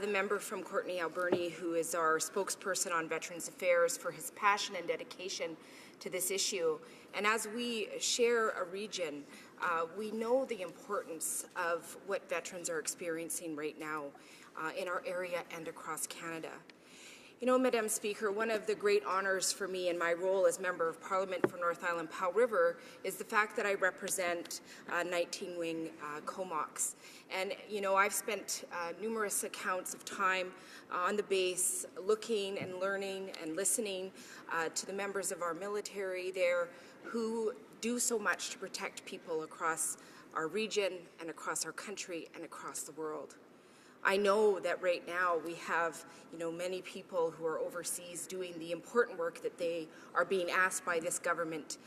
the member from Courtenay, Alberni, who is our spokesperson on Veterans Affairs, for his passion and dedication to this issue. And as we share a region, we know the importance of what veterans are experiencing right now in our area and across Canada. You know, Madam Speaker, one of the great honours for me in my role as Member of Parliament for North Island Powell River is the fact that I represent 19 Wing Comox. And, you know, I've spent numerous accounts of time on the base looking and learning and listening to the members of our military there who do so much to protect people across our region and across our country and across the world. I know that right now we have, many people who are overseas doing the important work that they are being asked by this government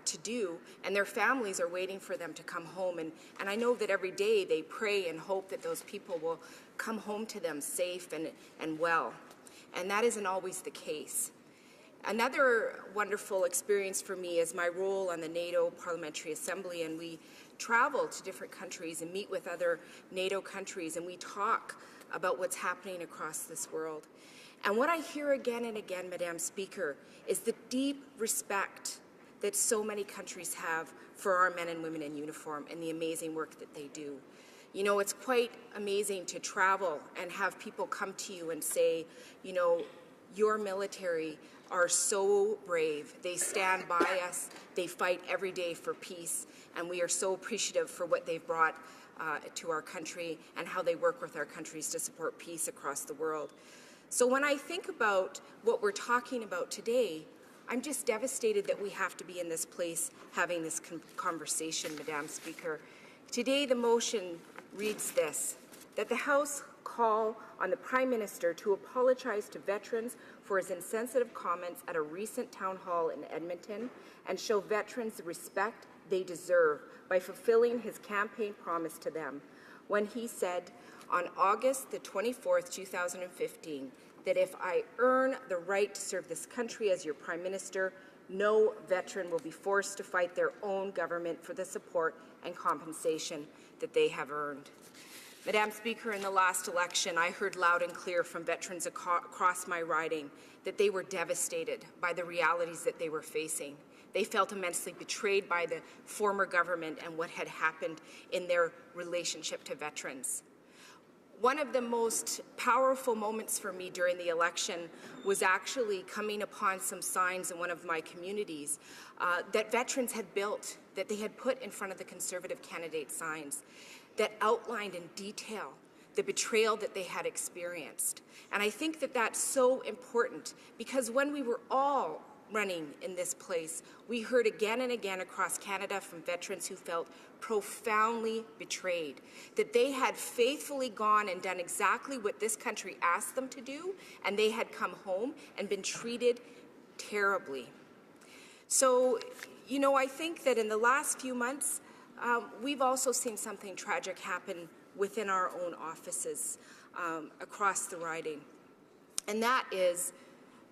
to do, and their families are waiting for them to come home. And I know that every day they pray and hope that those people will come home to them safe and well. And that isn't always the case. Another wonderful experience for me is my role on the NATO Parliamentary Assembly, and we travel to different countries and meet with other NATO countries, and we talk about what's happening across this world. And what I hear again and again, Madam Speaker, is the deep respect that so many countries have for our men and women in uniform and the amazing work that they do. You know, it's quite amazing to travel and have people come to you and say, your military are so brave. They stand by us. They fight every day for peace. And we are so appreciative for what they've brought to our country and how they work with our countries to support peace across the world. So when I think about what we're talking about today, I'm just devastated that we have to be in this place having this conversation, Madam Speaker. Today the motion reads this, that the House call on the Prime Minister to apologize to veterans for his insensitive comments at a recent town hall in Edmonton and show veterans the respect they deserve by fulfilling his campaign promise to them when he said on August the 24th, 2015, that if I earn the right to serve this country as your Prime Minister, no veteran will be forced to fight their own government for the support and compensation that they have earned. Madam Speaker, in the last election, I heard loud and clear from veterans across my riding that they were devastated by the realities that they were facing. They felt immensely betrayed by the former government and what had happened in their relationship to veterans. One of the most powerful moments for me during the election was actually coming upon some signs in one of my communities that veterans had built, that they had put in front of the Conservative candidate signs, that outlined in detail the betrayal that they had experienced. And I think that that's so important because when we were all running in this place, we heard again and again across Canada from veterans who felt profoundly betrayed, that they had faithfully gone and done exactly what this country asked them to do, and they had come home and been treated terribly. So, I think that in the last few months, we've also seen something tragic happen within our own offices across the riding, and that is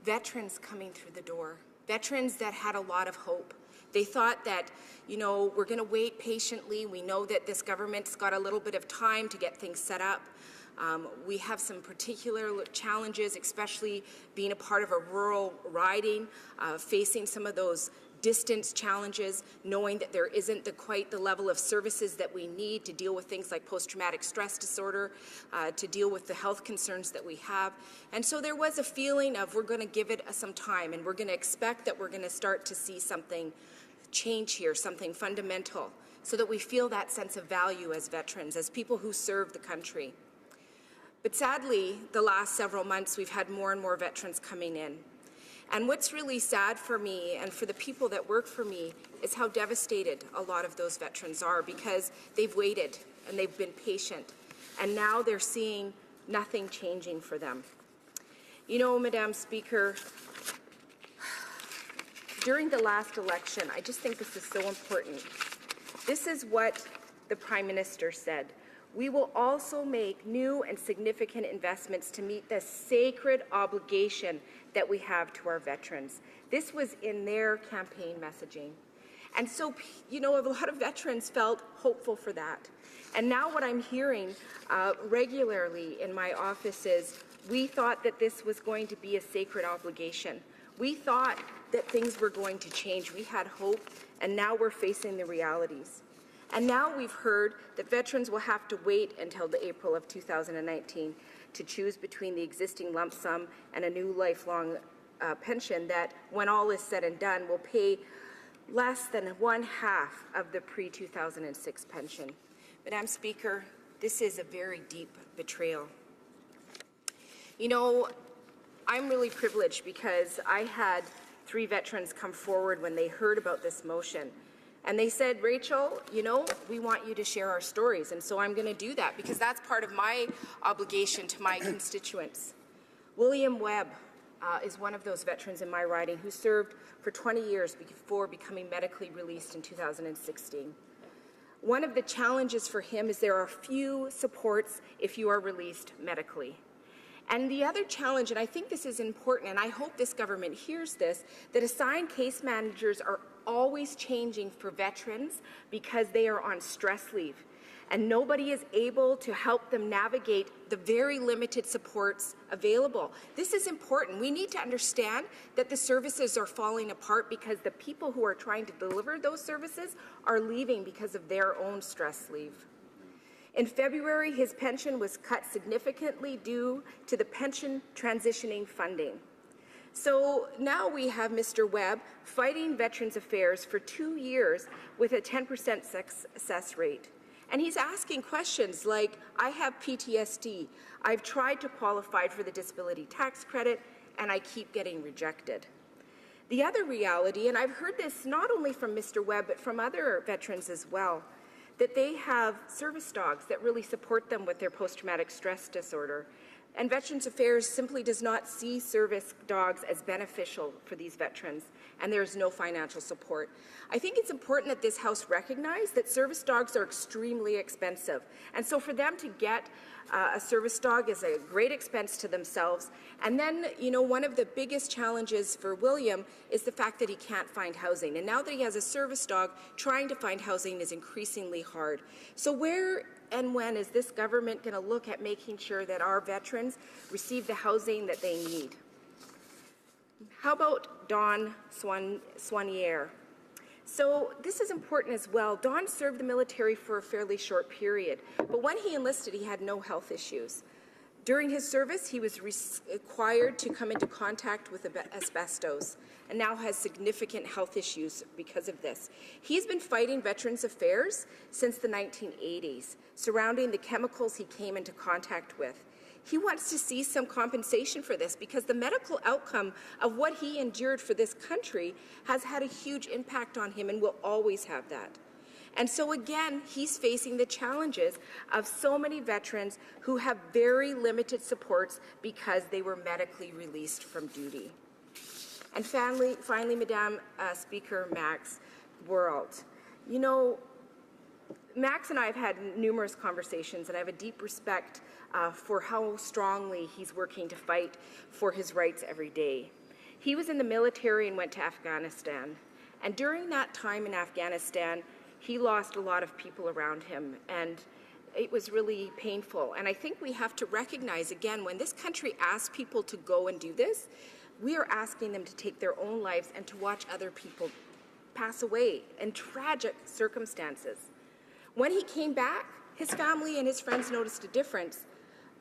veterans coming through the door, veterans that had a lot of hope. They thought that, we're going to wait patiently. We know that this government's got a little bit of time to get things set up. We have some particular challenges, especially being a part of a rural riding, facing some of those distance challenges, knowing that there isn't quite the level of services that we need to deal with things like post-traumatic stress disorder, to deal with the health concerns that we have. And so there was a feeling of we're going to give it some time and we're going to expect that we're going to start to see something change here, something fundamental, so that we feel that sense of value as veterans, as people who serve the country. But sadly, the last several months, we've had more and more veterans coming in. And what's really sad for me and for the people that work for me is how devastated a lot of those veterans are because they've waited and they've been patient, and now they're seeing nothing changing for them. Madam Speaker, during the last election, I just think this is so important. This is what the Prime Minister said. We will also make new and significant investments to meet the sacred obligation that we have to our veterans. This was in their campaign messaging. And so, you know, a lot of veterans felt hopeful for that. And now what I'm hearing regularly in my office is, we thought that this was going to be a sacred obligation. We thought that things were going to change. We had hope, and now we're facing the realities. And now we've heard that veterans will have to wait until the April of 2019 to choose between the existing lump sum and a new lifelong pension that, when all is said and done, will pay less than 1/2 of the pre-2006 pension. Madam Speaker, this is a very deep betrayal. You know, I'm really privileged because I had 3 veterans come forward when they heard about this motion. And they said, Rachel, you know, we want you to share our stories. And so I'm going to do that because that's part of my obligation to my constituents. William Webb is one of those veterans in my riding who served for 20 years before becoming medically released in 2016. One of the challenges for him is there are few supports if you are released medically. And the other challenge, and I think this is important, and I hope this government hears this, that assigned case managers are always changing for veterans because they are on stress leave. And nobody is able to help them navigate the very limited supports available. This is important. We need to understand that the services are falling apart because the people who are trying to deliver those services are leaving because of their own stress leave. In February, his pension was cut significantly due to the pension transitioning funding. So now we have Mr. Webb fighting Veterans Affairs for 2 years with a 10% success rate. And he's asking questions like, I have PTSD, I've tried to qualify for the disability tax credit, and I keep getting rejected. The other reality, and I've heard this not only from Mr. Webb, but from other veterans as well, that they have service dogs that really support them with their post-traumatic stress disorder. And Veterans Affairs simply does not see service dogs as beneficial for these veterans, and there is no financial support. I think it's important that this House recognize that service dogs are extremely expensive. And so for them to get a service dog is a great expense to themselves. And then, you know, one of the biggest challenges for William is the fact that he can't find housing. And now that he has a service dog, trying to find housing is increasingly hard. So where and when is this government going to look at making sure that our veterans receive the housing that they need? How about Don Soignier? So this is important as well. Don served the military for a fairly short period, but when he enlisted, he had no health issues. During his service, he was required to come into contact with asbestos and now has significant health issues because of this. He's been fighting Veterans Affairs since the 1980s, surrounding the chemicals he came into contact with. He wants to see some compensation for this because the medical outcome of what he endured for this country has had a huge impact on him and will always have that. And so again, he's facing the challenges of so many veterans who have very limited supports because they were medically released from duty. And finally, Madam Speaker, Max World. You know, Max and I have had numerous conversations, and I have a deep respect for how strongly he's working to fight for his rights every day. He was in the military and went to Afghanistan. And during that time in Afghanistan, he lost a lot of people around him, and it was really painful. And I think we have to recognize, again, when this country asks people to go and do this, we are asking them to take their own lives and to watch other people pass away in tragic circumstances. When he came back, his family and his friends noticed a difference,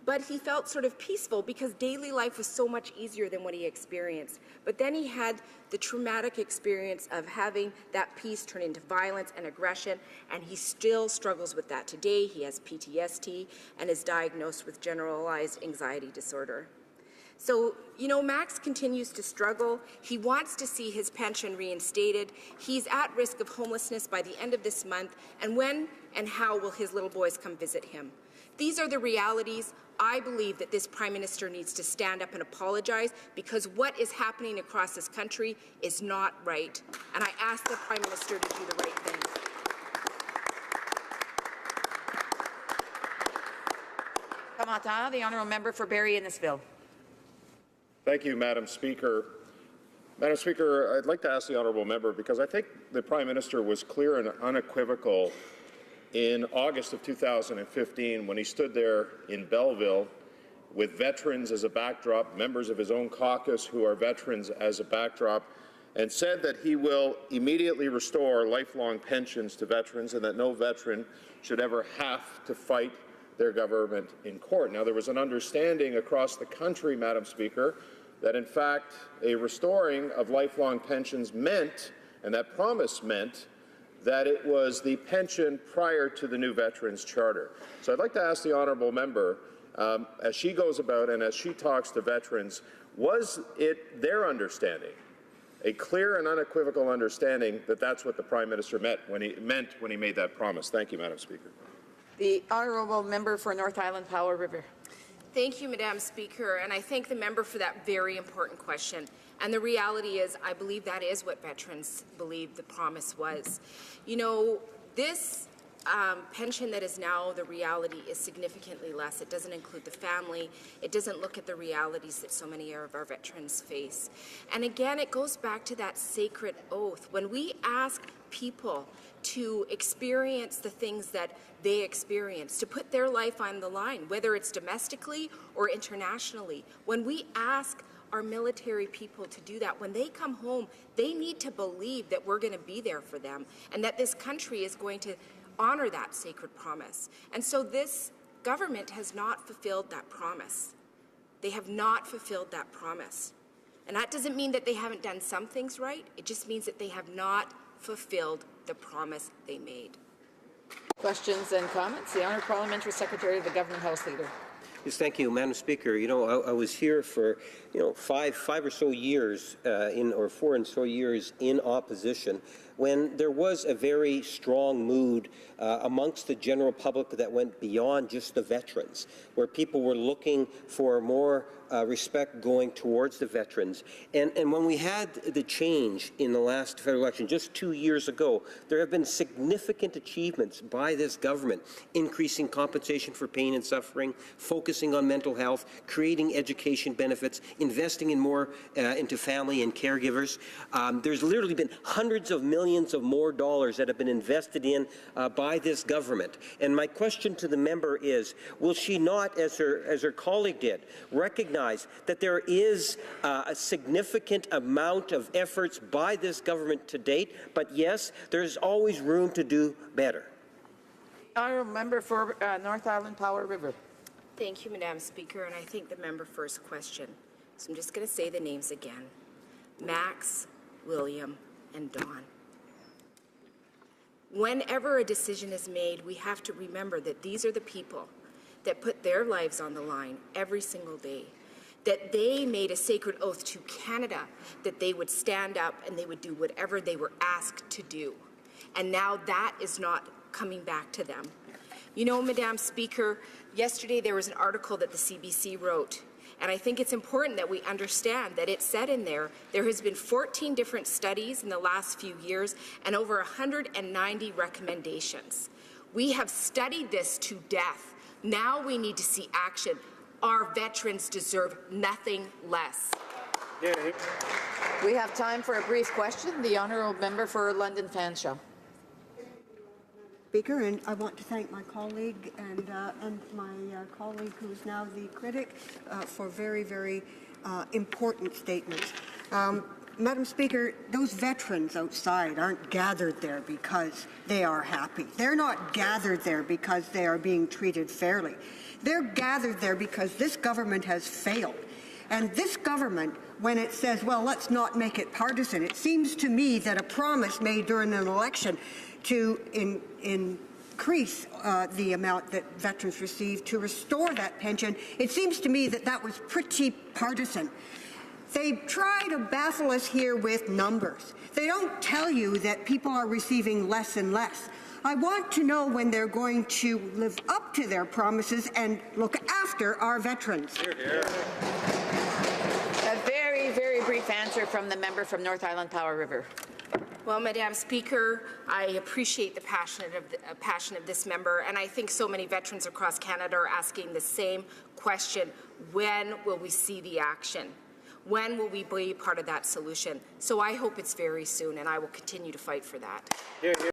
but he felt sort of peaceful because daily life was so much easier than what he experienced. But then he had the traumatic experience of having that peace turn into violence and aggression, and he still struggles with that today. He has PTSD and is diagnosed with generalized anxiety disorder. So, you know, Max continues to struggle. He wants to see his pension reinstated. He's at risk of homelessness by the end of this month. And when and how will his little boys come visit him? These are the realities. I believe that this Prime Minister needs to stand up and apologize because what is happening across this country is not right. And I ask the Prime Minister to do the right thing. The honourable member for Barrie Innisfil. Thank you, Madam Speaker. Madam Speaker, I'd like to ask the honourable member, because I think the Prime Minister was clear and unequivocal in August of 2015 when he stood there in Belleville with veterans as a backdrop, members of his own caucus who are veterans as a backdrop, and said that he will immediately restore lifelong pensions to veterans and that no veteran should ever have to fight their government in court. Now, there was an understanding across the country, Madam Speaker, that in fact a restoring of lifelong pensions meant, and that promise meant, that it was the pension prior to the new Veterans Charter. So I'd like to ask the honourable member, as she goes about and as she talks to veterans, was it their understanding, a clear and unequivocal understanding, that that's what the Prime Minister meant when he made that promise? Thank you, Madam Speaker. The honourable member for North Island Powell River. Thank you, Madam Speaker, and I thank the member for that very important question. And the reality is, I believe that is what veterans believe the promise was. You know, this pension that is now the reality is significantly less. It doesn't include the family. It doesn't look at the realities that so many of our veterans face. And again, it goes back to that sacred oath. When we ask people to experience the things that they experience, to put their life on the line, whether it's domestically or internationally, when we ask our military people to do that, when they come home, they need to believe that we're going to be there for them and that this country is going to honor that sacred promise. And so this government has not fulfilled that promise. They have not fulfilled that promise. And that doesn't mean that they haven't done some things right. It just means that they have not fulfilled the promise they made. Questions and comments? The Honourable Parliamentary Secretary of the Government House Leader. Yes, thank you, Madam Speaker. You know, I was here for, five or so years, 4 and so years in opposition, when there was a very strong mood amongst the general public that went beyond just the veterans, where people were looking for more respect going towards the veterans. And when we had the change in the last federal election just 2 years ago, there have been significant achievements by this government, increasing compensation for pain and suffering, focusing on mental health, creating education benefits, investing in more into family and caregivers. There's literally been hundreds of millions of more dollars that have been invested in by this government. And my question to the member is, will she not, as her colleague did, recognize that there is a significant amount of efforts by this government to date, but yes, there's always room to do better? Honourable member for North Island Powell River. Thank you, Madam Speaker, and I thank the member for his question. So I'm just going to say the names again. Max, William, and Don. Whenever a decision is made, we have to remember that these are the people that put their lives on the line every single day, that they made a sacred oath to Canada that they would stand up and they would do whatever they were asked to do. And now that is not coming back to them. You know, Madam Speaker, yesterday there was an article that the CPC wrote, and I think it's important that we understand that it said in there has been 14 different studies in the last few years and over 190 recommendations. We have studied this to death. Now we need to see action. Our veterans deserve nothing less. Yeah. We have time for a brief question. The honourable member for London Fanshawe. Speaker, and I want to thank my colleague and my colleague who is now the critic for very, very important statements. Madam Speaker, those veterans outside aren't gathered there because they are happy. They're not gathered there because they are being treated fairly. They're gathered there because this government has failed. And this government, when it says, well, let's not make it partisan, it seems to me that a promise made during an election to increase the amount that veterans receive, to restore that pension, it seems to me that that was pretty partisan. They try to baffle us here with numbers. They don't tell you that people are receiving less and less. I want to know when they're going to live up to their promises and look after our veterans. Hear, hear. A very, very brief answer from the member from North Island Powell River. Well, Madam Speaker, I appreciate the passion of this member, and I think so many veterans across Canada are asking the same question: when will we see the action? When will we be part of that solution? So I hope it's very soon, and I will continue to fight for that. Here, here.